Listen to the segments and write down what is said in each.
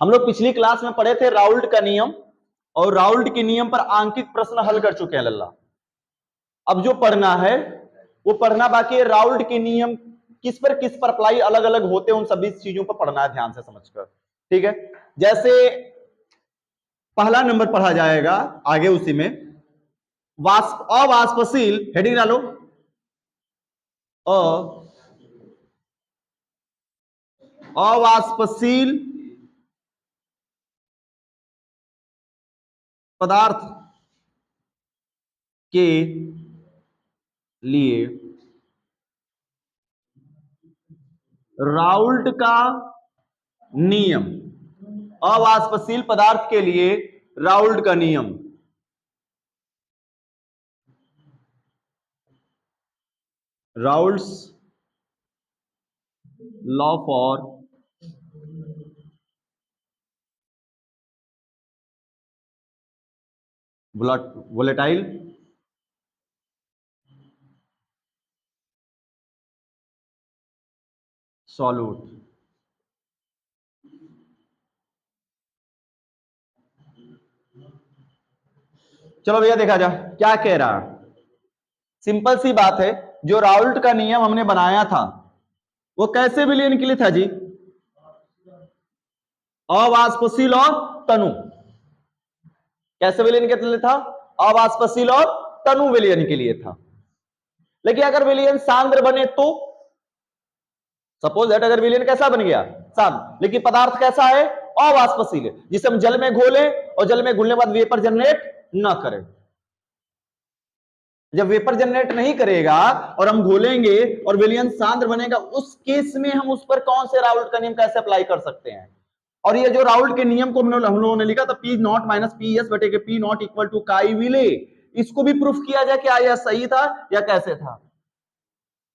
हम लोग पिछली क्लास में पढ़े थे राउल्ट का नियम, और राउल्ट के नियम पर आंकिक प्रश्न हल कर चुके हैं लल्ला। अब जो पढ़ना है वो पढ़ना बाकी है, राउल्ट के नियम किस पर अप्लाई अलग अलग होते हैं, उन सभी चीजों पर पढ़ना है ध्यान से समझकर, ठीक है। जैसे पहला नंबर पढ़ा जाएगा आगे, उसी में अवाष्पशील, हेडिंग डालो, अवाष्पशील पदार्थ के लिए राउल्ट का नियम, अवाष्पशील पदार्थ के लिए राउल्ट का नियम, Raoult's law for volatile solute. चलो भैया देखा जा क्या कह रहा है। सिंपल सी बात है, जो राउल्ट का नियम हमने बनाया था वो कैसे विलयन के लिए था जी? अवाष्पशील और तनु। कैसे विलयन के लिए था? अवाष्पशील और तनु विलयन के लिए था। लेकिन अगर विलयन सांद्र बने तो, सपोज दैट अगर विलयन कैसा बन गया? सांद्र, लेकिन पदार्थ कैसा है? अवाष्पशील है, जिसे हम जल में घोलें और जल में घुलने के बाद वेपर जनरेट ना करें। जब वेपर जनरेट नहीं करेगा और हम घोलेंगे और विलयन सांद्र बनेगा, उस केस में हम उस पर कौन से राउल्ट का नियम कैसे अप्लाई कर सकते हैं? और ये जो राउल्ट के नियम को हम लोगों ने लिखा था P naught minus P S बटे के पी नॉट इक्वल टू काई विले, इसको भी प्रूफ किया जाए कि यह सही था या कैसे था।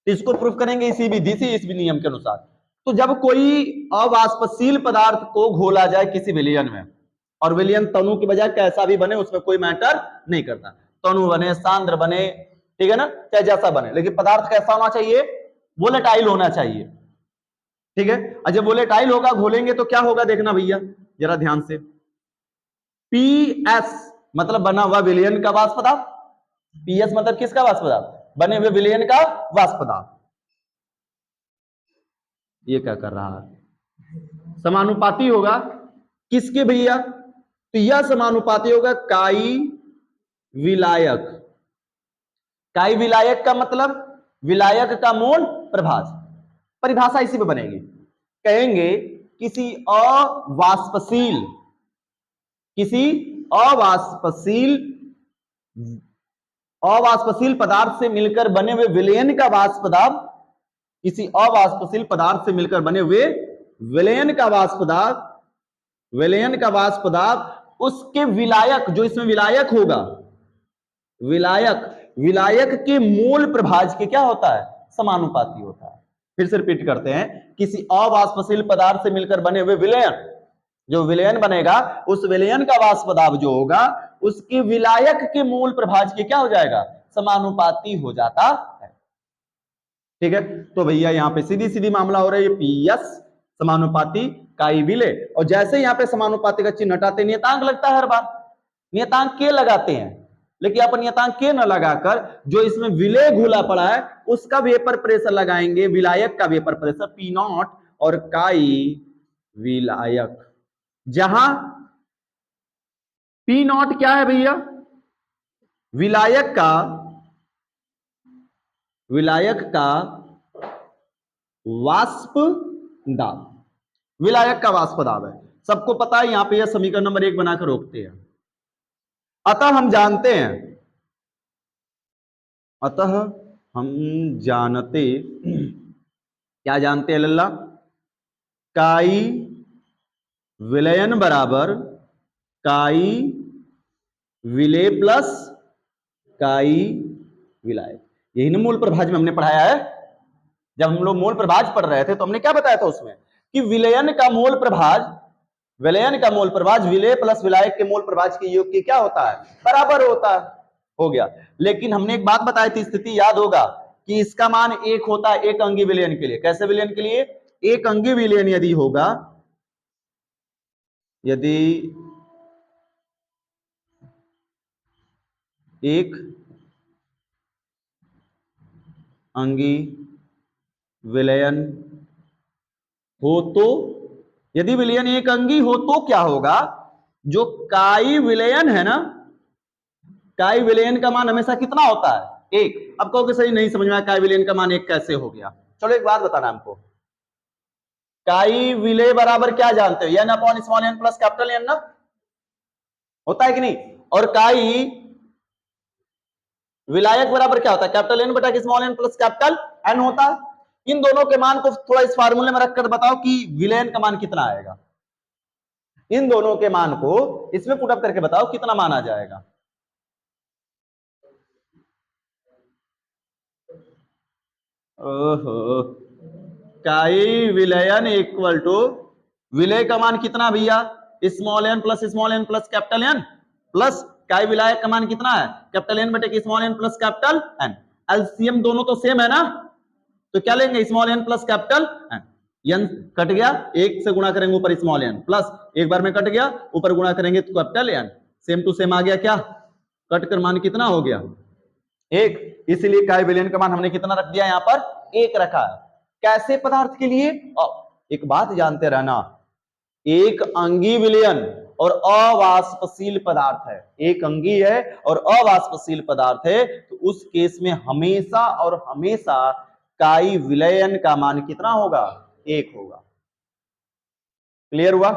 इसको प्रूफ करेंगे इसी विधि से, इस नियम के अनुसार। तो जब कोई अवाष्पशील पदार्थ को घोला जाए किसी विलयन में, और विलयन तनु की बजाय कैसा भी बने उसमें कोई मैटर नहीं करता, तनु बने सांद्र बने, ठीक है ना, चाहे जैसा बने, लेकिन पदार्थ कैसा होना चाहिए? वोलेटाइल होना चाहिए, ठीक है। और जब वोलेटाइल होगा, घोलेंगे तो क्या होगा देखना भैया जरा ध्यान से। पीएस मतलब बना हुआ विलयन का वाष्प पदार्थ, पीएस मतलब किसका वाष्प पदार्थ? बने हुए विलयन का वाष्प पदार्थ। ये क्या कर रहा है? समानुपाती होगा किसके भैया? तो यह समानुपाती होगा काई विलायक। काई विलायक का मतलब विलायक का मोल प्रभाज। परिभाषा इसी पे बनेगी, कहेंगे किसी अवाष्पशील पदार्थ से मिलकर बने हुए विलयन का वाष्प पदार्थ, किसी अवाष्पशील पदार्थ से मिलकर बने हुए विलयन का वाष्प पदार्थ, उसके विलायक, जो इसमें विलायक होगा, विलायक के मोल प्रभाज के क्या होता है? समानुपाती होता है। फिर से रिपीट करते हैं, किसी अवाष्पशील पदार्थ से मिलकर बने हुए विलयन, जो विलयन बनेगा उस विलयन का वाष्प पदार्थ जो होगा उसके विलायक के मूल प्रभाज के क्या हो जाएगा? समानुपाती हो जाता है, ठीक है। तो भैया यहां पे सीधी सीधी मामला हो रहा है, पीएस समानुपाती काई विले, और जैसे यहां पे समानुपाती का चिन्ह हटाते नियतांक लगता है, हर बार नियतांक के लगाते हैं, लेकिन अपन नियतांक के न लगाकर जो इसमें विलय घुला पड़ा है उसका वेपर प्रेशर लगाएंगे, विलायक का वेपर प्रेशर पी नॉट और काई विलायक, जहां पी नॉट क्या है भैया? विलायक का वाष्प दाब, विलायक का वाष्प दाब है, सबको पता है। यहां पे यह समीकरण नंबर 1 बनाकर रोकते हैं। अतः हम जानते क्या जानते हैं लल्ला? काई विलयन बराबर काई विलय प्लस काई विलायक। यही ना मूल प्रभाज में हमने पढ़ाया है। जब हम लोग मूल प्रभाज पढ़ रहे थे तो हमने क्या बताया था उसमें कि विलयन का मूल प्रभाज विलय प्लस विलायक के मूल प्रभाज के योग के क्या होता है? बराबर होता है। हो गया। लेकिन हमने एक बात बताई थी, स्थिति याद होगा कि इसका मान 1 होता है एक अंगी विलयन के लिए। कैसे विलयन के लिए? एक अंगी विलयन यदि होगा यदि एक अंगी विलयन हो तो, यदि विलयन एक अंगी हो तो क्या होगा, जो काई विलयन है ना, काई विलयन का मान हमेशा कितना होता है, एक। अब कहोगे सही नहीं समझ में आया, काई विलयन का मान एक कैसे हो गया। चलो एक बात बताना हमको, काई विलय बराबर क्या जानते हो, n upon small n plus capital N ना, होता है कि नहीं। और काई विलायक बराबर क्या होता है, कैपिटल एन बटा small n plus capital N होता है। इन दोनों के मान को थोड़ा इस फार्मूले में रखकर बताओ कि विलयन का मान कितना आएगा। इन दोनों के मान को इसमें पुट अप करके बताओ कितना मान आ जाएगा। ओहो, काई विलयन इक्वल टू, विलय का मान कितना भैया, small n plus capital N, plus chi विलायक का मान कितना है, कैपिटल एन बटे small n plus capital N. LCM दोनों तो सेम है ना, तो क्या लेंगे, small n plus capital N. N cut गया, एक से गुणा करेंगे ऊपर स्मॉल एन, प्लस एक बार में कट गया, ऊपर गुणा करेंगे तो capital N, same to same आ गया, क्या कट कर मान कितना हो गया, एक। इसलिए काई विलयन का मान हमने कितना रख दिया, यहां पर एक रखा है। कैसे पदार्थ के लिए, एक बात जानते रहना, एक अंगी विलयन और अवाष्पशील पदार्थ है, एक अंगी है और अवाष्पशील पदार्थ है, तो उस केस में हमेशा और हमेशा काई विलयन का मान कितना होगा, एक होगा। क्लियर हुआ,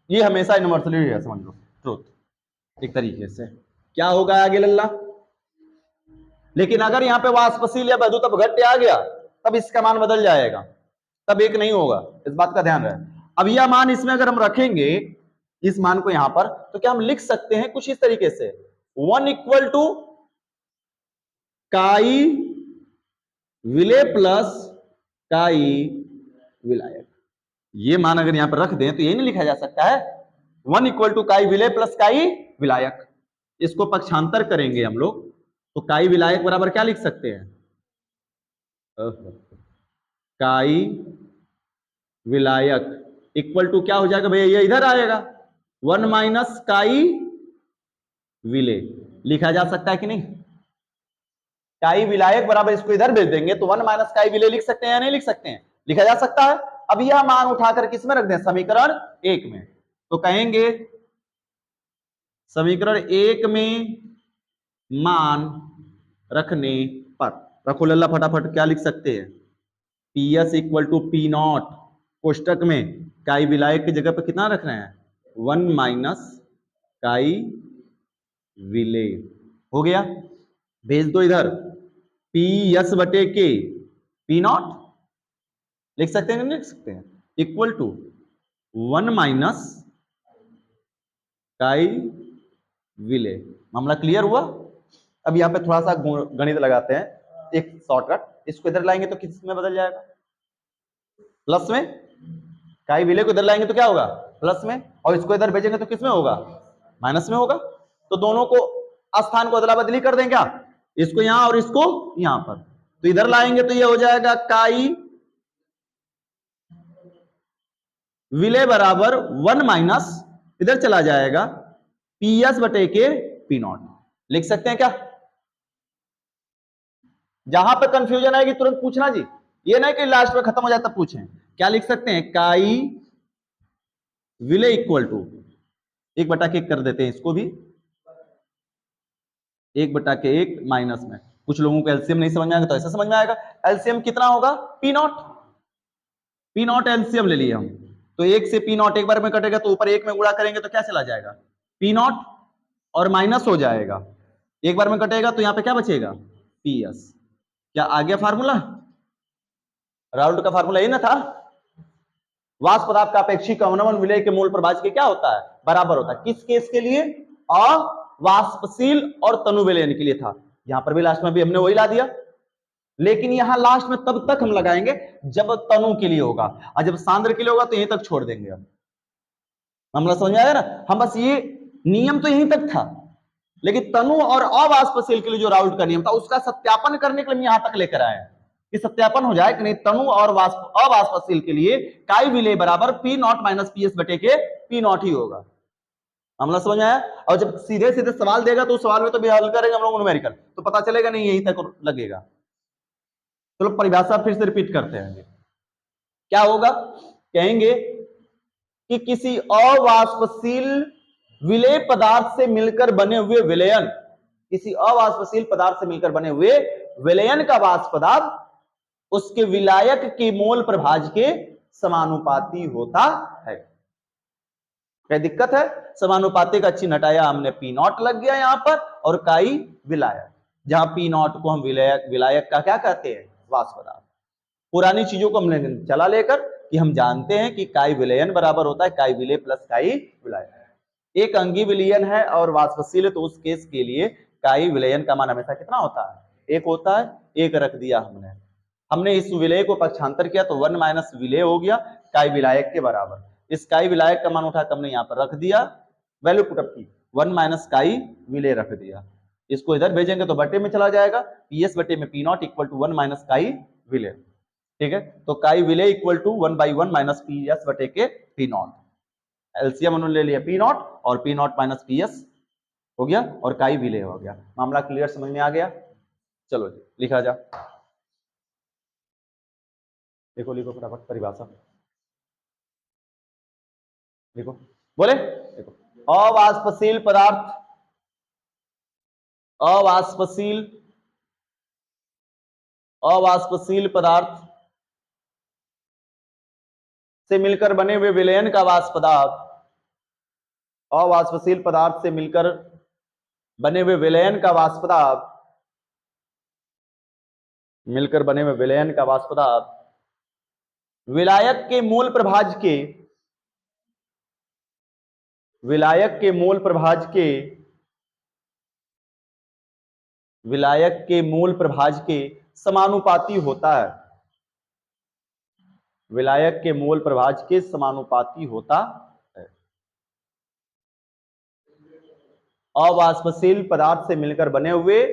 ये हमेशा यूनिवर्सली है, समझ लो ट्रुथ एक तरीके से। क्या होगा आगे लल्ला, लेकिन अगर यहां पे वाष्पशील या वैद्युत अपघट्य आ गया तब इसका मान बदल जाएगा, तब एक नहीं होगा, इस बात का ध्यान रहे। अब यह मान इसमें अगर हम रखेंगे इस मान को यहां पर, तो क्या हम लिख सकते हैं कुछ इस तरीके से, 1 इक्वल टू काई विलय प्लस काई विलायक। ये मान अगर यहां पर रख दें तो ये नहीं लिखा जा सकता है, 1 इक्वल टू काई विलय प्लस काई विलायक। इसको पक्षांतर करेंगे हम लोग तो काई विलायक बराबर क्या लिख सकते हैं, काई विलायक इक्वल टू क्या हो जाएगा भैया, ये इधर आएगा 1 माइनस काई विलय, लिखा जा सकता है कि नहीं। काई विलायक बराबर इसको इधर भेज देंगे तो 1 माइनस काई विलय लिख सकते हैं या नहीं लिख सकते हैं, लिखा जा सकता है। अब यह मान उठाकर किसमें रख दें, समीकरण 1 में, तो कहेंगे समीकरण 1 में मान रखने पर, रखो लल्ला फटाफट, क्या लिख सकते हैं, P S equal to P naught, कोष्टक में काई विलायक की जगह पर कितना रख रहे हैं, 1 माइनस काई विलय, हो गया। भेज दो इधर, पी एस बटे के पी नॉट लिख सकते हैं, नहीं लिख सकते हैं, इक्वल टू 1 माइनस काई विलय। मामला क्लियर हुआ। अब यहां पे थोड़ा सा गणित लगाते हैं, एक शॉर्टकट, इसको इधर लाएंगे तो किस में बदल जाएगा, प्लस में, काई विलय को इधर लाएंगे तो क्या होगा, प्लस में, और इसको इधर भेजेंगे तो किस में होगा, माइनस में होगा। तो दोनों को स्थान को अदला बदली कर दें क्या, इसको यहां और इसको यहां पर, तो इधर लाएंगे तो ये हो जाएगा काई विलय बराबर 1 माइनस, इधर चला जाएगा पी एस बटे के पी नॉट, लिख सकते हैं क्या। जहां पे कंफ्यूजन आएगी तुरंत पूछना जी, ये नहीं कि लास्ट में खत्म हो जाए तब पूछें। क्या लिख सकते हैं, काई विलय इक्वल टू 1/1 कर देते हैं इसको भी, 1/1 माइनस में, कुछ लोगों को एलसीएम नहीं समझ में आएगा तो ऐसा समझ में आएगा, एलसीएम कितना होगा, P not, P naught LCM ले लिए हम, तो 1 से पी नॉट एक बार में कटेगा तो ऊपर 1 में गुणा करेंगे तो क्या चला जाएगा, पी नॉट, और माइनस हो जाएगा, एक बार में कटेगा तो यहां पे क्या बचेगा, पी एस। क्या आ गया फार्मूला, राउल्ट का फार्मूला ये ना था, वाष्प पदार्थ का अपेक्षिक अवनमन विलय के मूल प्रभाज के क्या होता है, बराबर होता है। किस केस के लिए, अवाष्पशील और तनु विलयन के लिए था। यहां पर भी लास्ट में भी हमने वही ला दिया, लेकिन यहां लास्ट में तब तक हम लगाएंगे जब तनु के लिए होगा, और जब सांद्र के लिए होगा तो यहीं तक छोड़ देंगे। मामला समझ में आया ना, हम बस ये नियम तो यहीं तक था, लेकिन तनु और अवाष्पशील के लिए जो राउल्ट का नियम था उसका सत्यापन करने के लिए हम यहां तक लेकर आए हैं। कि सत्यापन हो जाए कि नहीं, तनु और अवाष्पशील के लिए काई विलेय बराबर P naught minus P S बटे के पी नॉट ही होगा। हमला समझ में आया? और जब सीधे सीधे सवाल देगा तो उस सवाल में तो भी हल करेंगे हम लोग न्यूमेरिकल, तो पता चलेगा नहीं, यहीं तक लगेगा। चलो परिभाषा फिर से रिपीट करते हैं। क्या होगा? कहेंगे कि किसी अवाष्पशील विलेय पदार्थ से मिलकर बने हुए विलयन, किसी अवाष्पशील पदार्थ से मिलकर बने हुए विलयन का वाष्प पदार्थ उसके विलायक के मोल प्रभाज के समानुपाती होता है। क्या दिक्कत है? समानुपाती का चिन्ह हटाया हमने, पी नॉट लग गया यहां पर, और काई विलायक, जहां पी नॉट को हम विलायक का क्या कहते हैं? वाष्प पदार्थ। पुरानी चीजों को हमने चला लेकर कि हम जानते हैं कि काई विलयन बराबर होता है काई विलेय प्लस काई विलायक। एक अंगी विलयन है और वाष्पशील, तो उस केस के लिए काई विलयन का मान हमेशा कितना होता है? एक होता है। एक रख दिया हमने इस विलेय को पक्षांतर किया तो 1 माइनस विलेय हो गया काई विलायक के बराबर। इस काई विलायक का मान उठाकर हमने यहाँ पर रख दिया, वैल्यू पुटअप की, 1 माइनस काई विलेय रख दिया। इसको इधर भेजेंगे तो बटे में चला जाएगा, पीएस बटे में P naught equal to 1 minus chi विलेय। ठीक है, तो काई विलेय इक्वल टू 1/1 माइनस पीएस बटे के पी नॉट। एलसीएम उन्होंने ले लिया पी नॉट, और पी नॉट माइनस पीएस हो गया और काई विलेय हो गया। मामला क्लियर समझ में आ गया? चलो जी लिखा जा, देखो लिखो फटाफट परिभाषा देखो, बोले देखो, अवाष्पशील पदार्थ, अवाष्पशील पदार्थ से मिलकर बने हुए विलयन का वाष्प पदार्थ, अवाष्पशील पदार्थ से मिलकर बने हुए विलयन का वाष्प पदार्थ, मिलकर बने हुए विलयन का वाष्प पदार्थ विलायक के मूल प्रभाज के, विलायक के मूल प्रभाज के, विलायक के मूल प्रभाज के समानुपाती होता है, विलायक के मूल प्रभाज के समानुपाती होता है। अवाष्पशील पदार्थ से मिलकर बने हुए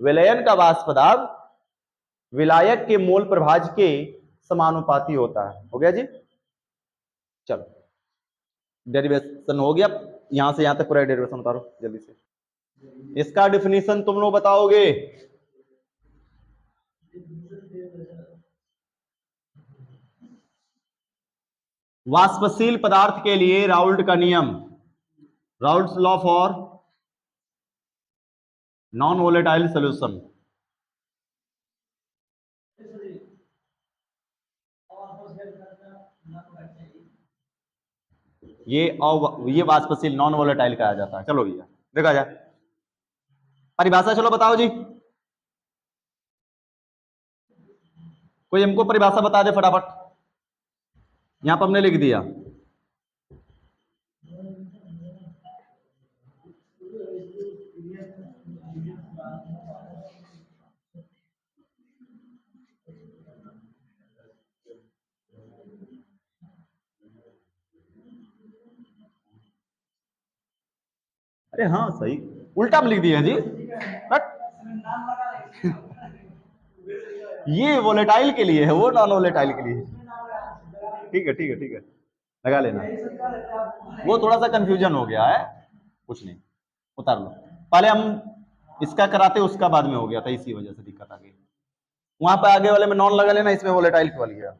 विलयन का वाष्प पदार्थ विलायक के मूल प्रभाज के समानुपाती होता है। हो गया जी? चलो डेरिवेशन हो गया, यहां से यहां तक पूरा डेरिवेशन उतारो जल्दी से। इसका डिफिनीशन तुम लोग बताओगे? वाष्पशील पदार्थ के लिए राउल्ट का नियम, Raoult's law for non volatile solution. ये वाष्पशील नॉन वोलेटाइल कहा जाता है। चलो भैया देखा जाए परिभाषा, चलो बताओ जी, कोई हमको परिभाषा बता दे फटाफट। यहां पर हमने लिख दिया अरे हाँ सही, उल्टा में लिख दिया जी। बट ये वोलेटाइल के लिए है, वो नॉन वोलेटाइल के लिए। ठीक है ठीक है ठीक है, लगा लेना। वो थोड़ा सा कंफ्यूजन हो गया है, कुछ नहीं, उतार लो। पहले हम इसका कराते उसका बाद में हो गया था, इसी वजह से दिक्कत आ गई। वहां पे आगे वाले में नॉन लगा लेना, इसमें वोलेटाइल क्यों लिया?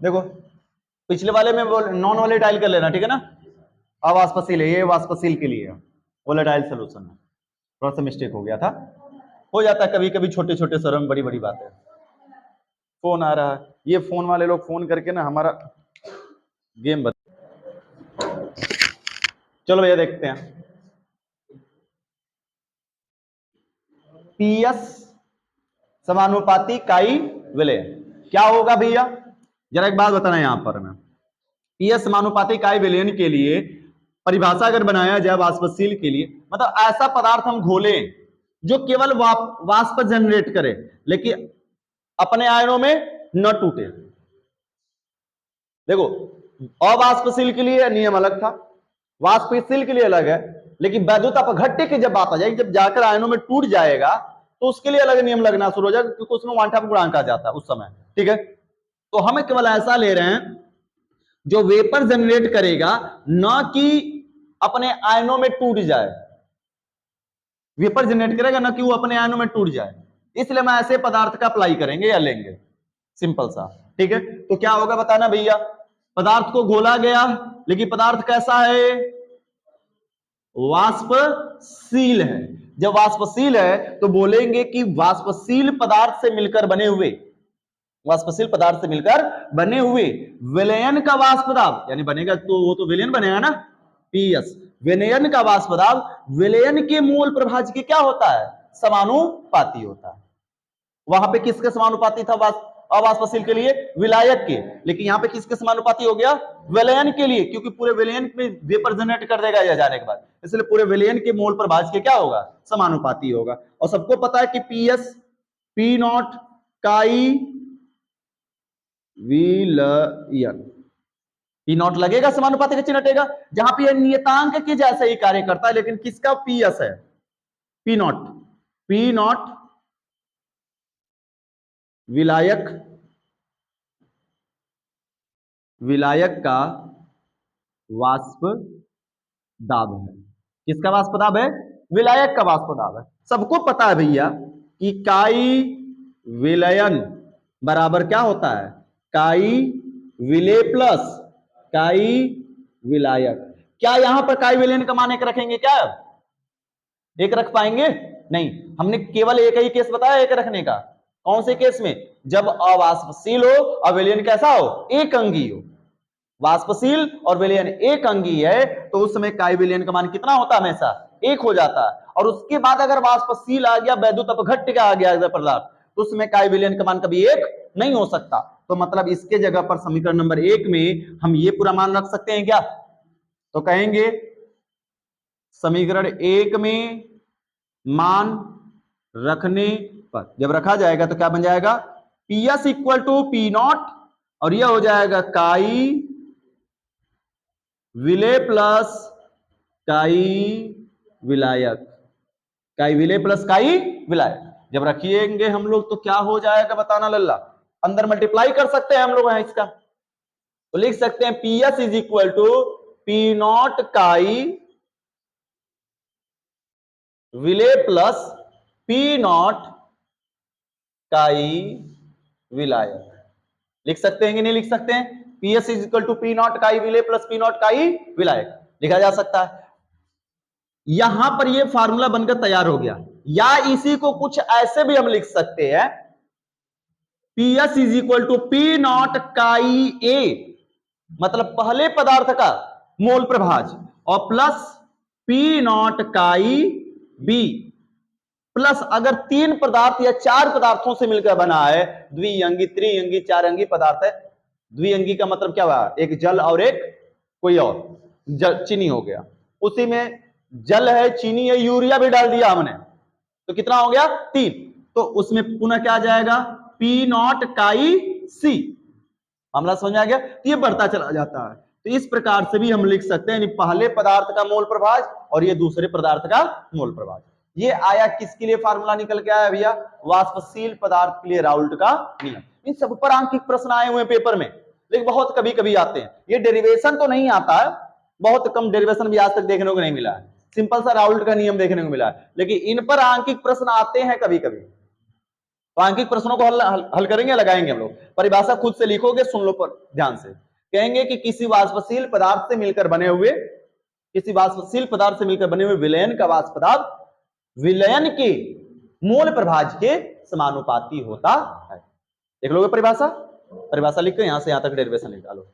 देखो पिछले वाले में नॉन वोलेटाइल कर लेना, ठीक है ना? अवाष्पशील है, ये वाष्पशील के लिए वोलेटाइल सोल्यूशन है। थोड़ा सा मिस्टेक हो गया था, हो जाता है कभी कभी, छोटे छोटे शहरों में बड़ी बड़ी बात है। फोन आ रहा है, ये फोन वाले लोग फोन करके ना हमारा गेम बता। चलो भैया देखते हैं, पीएस समानुपाती काई विलय क्या होगा भैया? जरा एक बात बताना यहां पर मैं, पीएस समानुपाती काई विलयन के लिए परिभाषा अगर बनाया जाए वाष्पशील के लिए, मतलब ऐसा पदार्थ हम घोलें जो केवल वाष्प जनरेट करे लेकिन अपने आयनों में न टूटे। देखो अवाष्पशील के लिए नियम अलग था, वाष्पशील के लिए अलग है। लेकिन वैद्युत अपघट्य की जब बात आ जाएगी, जब जाकर आयनों में टूट जाएगा, तो उसके लिए अलग नियम लगना शुरू हो जाएगा, क्योंकि उसमें क्वांटम गुणांक आ जाता है उस समय। ठीक है, तो हम केवल ऐसा ले रहे हैं जो वेपर जनरेट करेगा, न कि अपने आयनों में टूट जाए। वेपर जनरेट करेगा ना कि वो अपने आयनों में टूट जाए, इसलिए हम ऐसे पदार्थ का अप्लाई करेंगे या लेंगे, सिंपल सा। ठीक है, तो क्या होगा बताना भैया। पदार्थ को घोला गया, लेकिन पदार्थ कैसा है, वाष्पशील है। जब वाष्पशील है तो बोलेंगे कि वाष्पशील पदार्थ से मिलकर बने हुए, वाष्पशील पदार्थ से मिलकर बने हुए विलयन का वाष्प दाब, यानी बनेगा तो वो तो विलयन बनेगा ना, पीएस। विलयन का वाष्प दाब विलयन के मोल प्रभाज्य के क्या होता है, समानुपाती होता है। वहां पे किसके समानुपाती था अवाष्पशील के लिए, विलायक के, लेकिन यहां पे किसके समानुपाती हो गया, विलयन के लिए, क्योंकि पूरे विलयन में वेपर जनरेट कर देगा यह जाने के बाद, इसलिए पूरे विलयन के मोल प्रभाज्य के क्या होगा, समानुपाती होगा। और सबको पता है कि पीएस पी नॉट काई विलयन, पी नॉट लगेगा, समानुपाती का चिन्ह हटेगा, जहां पे नियतांक के जैसे ही कार्य करता है, लेकिन किसका पीएस है, पी नॉट, पी नॉट विलायक, विलायक का वाष्प दाब है। किसका वाष्प दाब है, विलायक का वाष्प दाब है। सबको पता है भैया कि काई विलयन बराबर क्या होता है, काई विले प्लस काई विलायक। क्या यहां पर काई विलयन का मान एक रखेंगे, क्या एक रख पाएंगे, नहीं, हमने केवल एक ही केस बताया एक रखने का। कौन से केस में, जब अवाष्पशील हो और विलयन कैसा हो, एक अंगी हो। वाष्पशील और विलयन एक अंगी है तो उस समय काई विलयन का मान कितना होता है, हमेशा एक हो जाता है। और उसके बाद अगर वाष्पशील आ गया, वैद्युत अपघट्य का आ गया पदार्थ, तो उसमें काई विलयन का मान कभी एक नहीं हो सकता। तो मतलब इसके जगह पर समीकरण नंबर 1 में हम ये पूरा मान रख सकते हैं क्या, तो कहेंगे समीकरण 1 में मान रखने पर, जब रखा जाएगा तो क्या बन जाएगा, PS equal to P naught, और यह हो जाएगा काई विले प्लस काई विलायक, काई विले प्लस काई विलायक। जब रखिएंगे हम लोग तो क्या हो जाएगा बताना लल्ला, अंदर मल्टीप्लाई कर सकते हैं हम लोग हैं इसका, तो लिख सकते हैं PS is equal to P naught chi विले प्लस पी नॉट काई विलायक। लिख सकते हैं कि नहीं लिख सकते हैं, PS is equal to P naught chi विले प्लस पी नॉट काई विलायक लिखा जा सकता है। यहां पर यह फार्मूला बनकर तैयार हो गया, या इसी को कुछ ऐसे भी हम लिख सकते हैं, PS is equal to P naught chi A, मतलब पहले पदार्थ का मोल प्रभाज्य, और plus P naught chi B, plus अगर 3 पदार्थ या 4 पदार्थों से मिलकर बना है, द्विअंगी त्रिअंगी चार अंगी पदार्थ है। द्विअंगी का मतलब क्या हुआ, एक जल और एक कोई और, चीनी हो गया, उसी में जल है चीनी है यूरिया भी डाल दिया हमने, तो कितना हो गया 3, तो उसमें पुनः क्या आ जाएगा, पी नॉट काई सी। मामला समझ आ गया, ये बढ़ता चला जाता है। तो इस प्रकार से भी हम लिख सकते हैं, पहले पदार्थ का मोल प्रभाज्य और ये दूसरे पदार्थ का मोल प्रभाज्य। ये आया किसके लिए फार्मूला निकल के आया भैया, वाष्पशील पदार्थ के लिए राउल्ट का नियम। इन सब पर अंकित प्रश्न आए हुए पेपर में, लेकिन बहुत कभी कभी आते हैं। ये डेरिवेशन तो नहीं आता है, बहुत कम डेरिवेशन भी आज तक देखने को नहीं मिला है, सिंपल सा राउल्ट का नियम देखने को मिला है, लेकिन इन पर अंकित प्रश्न आते हैं कभी कभी। तो अंकित प्रश्नों को हल करेंगे, लगाएंगे हम लोग। परिभाषा खुद से लिखोगे, सुन लो पर ध्यान से। कहेंगे कि किसी वाष्पशील पदार्थ से मिलकर बने हुए, किसी वाष्पशील पदार्थ से मिलकर बने हुए विलयन का वाष्प पदार्थ विलयन के मोल प्रभाज्य के समानुपाती होता है। देख लोगे परिभाषा, परिभाषा लिख के यहां से यहां तक डेरिवेशन लिख डालो।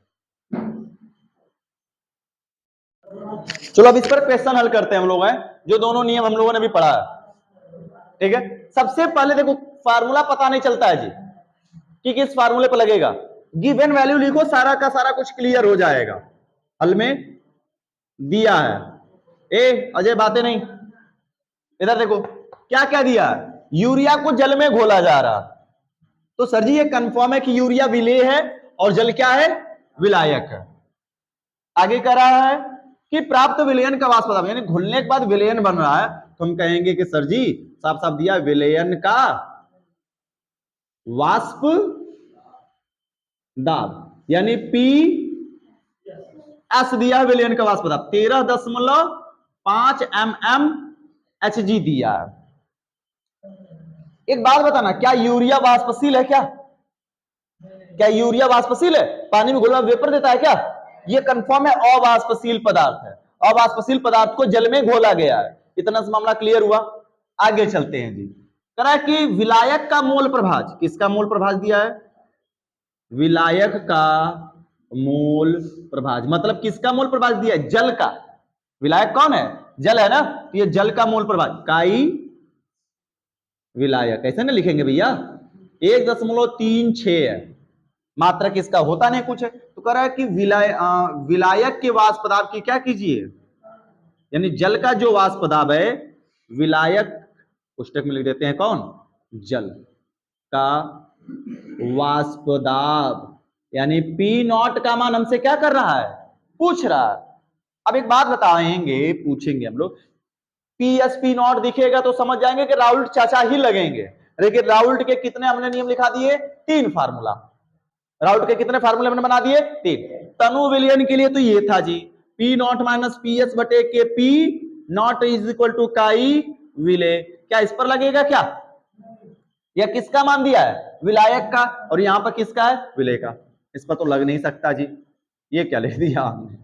चलो अब इस पर क्वेश्चन हल करते हैं हम लोग, हैं जो दोनों नियम हम लोगों ने भी पढ़ा है। ठीक है, सबसे पहले देखो फार्मूला पता नहीं चलता है जी कि किस फार्मूले पर लगेगा, गिवन वैल्यू लिखो, सारा का सारा कुछ क्लियर हो जाएगा। हल में दिया है, ए अजय बातें नहीं, इधर देखो क्या क्या दिया है, यूरिया को जल में घोला जा रहा, तो सर जी ये कंफर्म है कि यूरिया विलेय है और जल क्या है, विलायक है। आगे कह रहा है कि प्राप्त विलयन का वाष्प दाब, यानी घुलने के बाद विलयन बन रहा है, तो हम कहेंगे कि सर जी साफ साफ दिया विलयन का वाष्प दाब, यानी पी एस दिया है विलयन का वाष्प दाब 13.5 mmHg दिया है। एक बात बताना, क्या यूरिया वाष्पशील है? क्या यूरिया वाष्पशील है? पानी में घुला वेपर देता है क्या? ये कंफर्म है अवाष्पशील पदार्थ है। अवाष्पशील पदार्थ को जल में घोला गया है। इतना से मामला क्लियर हुआ। आगे चलते हैं जी। कह कि विलायक का मोल प्रभाज, किसका मोल प्रभाज दिया है? विलायक का मोल प्रभाज, मतलब किसका मोल प्रभाज दिया है? जल का। विलायक कौन है? जल है ना, तो ये जल का मोल प्रभाज काई विलायक, ऐसे ना लिखेंगे भैया, 1.36 है। मात्रा किसका होता नहीं कुछ है, तो कह रहा है कि विलायक के वाष्प दाब की क्या कीजिए, यानी जल का जो वाष्प दाब है, विलायक पुस्तक में लिख देते हैं कौन? जल का वाष्प दाब, यानी P0 का मान हमसे क्या कर रहा है? पूछ रहा है। अब एक बात बताएंगे, पूछेंगे हम लोग, PS P0 दिखेगा तो समझ जाएंगे कि राउल्ट चाचा ही लगेंगे। लेकिन राउल्ट के कितने हमने नियम लिखा दिए? 3 फार्मूला। राउल्ट के कितने फार्मूले हमने बना दिए? 3। तनु विलयन के लिए तो ये था जी, P0 माइनस PS बटे के P0 इज इक्वल टू काई विलय। क्या इस पर लगेगा क्या? यह किसका मान दिया है? विलायक का। और यहां पर किसका है? विलय का। इस पर तो लग नहीं सकता जी। ये क्या लिख दिया हमने?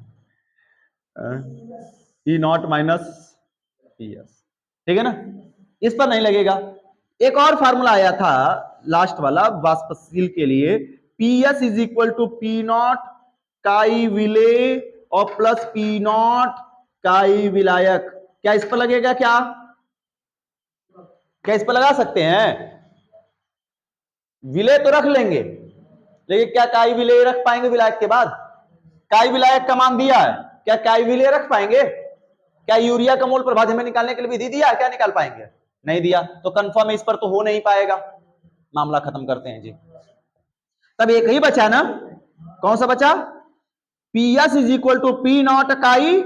P0 माइनस PS, ठीक है ना, इस पर नहीं लगेगा। एक और फार्मूला आया था लास्ट वाला वाष्पशील के लिए, PS is equal to P0 काई विलय और प्लस P0 काई विलायक। क्या इस पर लगेगा? क्या इस पर लगा सकते हैं? विलय तो रख लेंगे, लेकिन क्या काई विलय रख पाएंगे विलायक के बाद? काई विलायक का मान दिया है, क्या काई विलय रख पाएंगे? क्या यूरिया का मोल प्रभाज हमें निकालने के लिए विधि दिया? क्या निकाल पाएंगे? नहीं दिया, तो कंफर्म इस पर तो हो नहीं पाएगा। मामला खत्म करते हैं जी। तब एक ही बचा ना, कौन सा बचा? PS is equal to P0 काई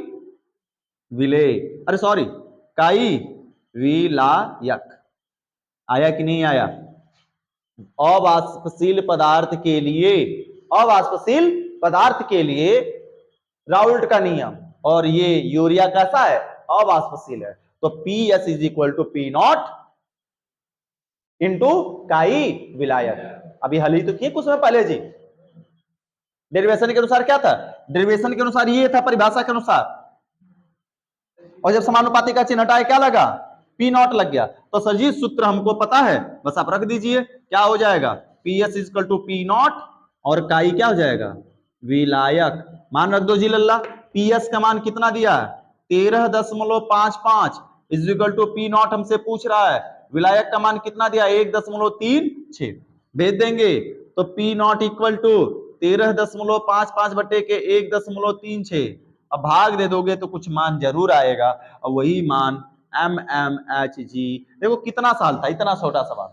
विलय, अरे सॉरी काई विलायक। आया कि नहीं आया? अवाष्पशील पदार्थ के लिए, अवाष्पशील पदार्थ के लिए राउल्ट का नियम, और ये यूरिया कैसा है? अवाष्पशील है। तो PS is equal to P0 into chi विलायक। अभी हल ही तो किए कुछ समय पहले जी। डेरिवेशन के अनुसार क्या था? डेरिवेशन के अनुसार ये था, परिभाषा के अनुसार, और जब समानुपाती का चिन्ह हटाए क्या लगा? P0 लग गया। तो सर जी सूत्र हमको पता है, बस आप रख दीजिए। क्या हो जाएगा? PS is equal to P0 और काई क्या हो जाएगा? विलायक। मान रख दो जी लल्ला। PS का मान कितना दिया है? 13.55 इज इक्वल टू P0 हमसे पूछ रहा है। विलायक का मान कितना दिया? 1.36 भेज देंगे। तो P0 इक्वल टू 13.55 बटे के 1.36। अब भाग दे दोगे तो कुछ मान जरूर आएगा, और वही मान mmHg। देखो कितना साल था, इतना छोटा सवाल।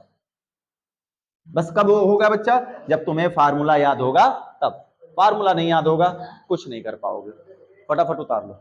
बस कब होगा बच्चा? जब तुम्हें फार्मूला याद होगा तब। फार्मूला नहीं याद होगा कुछ नहीं कर पाओगे। फटाफट उतार लो।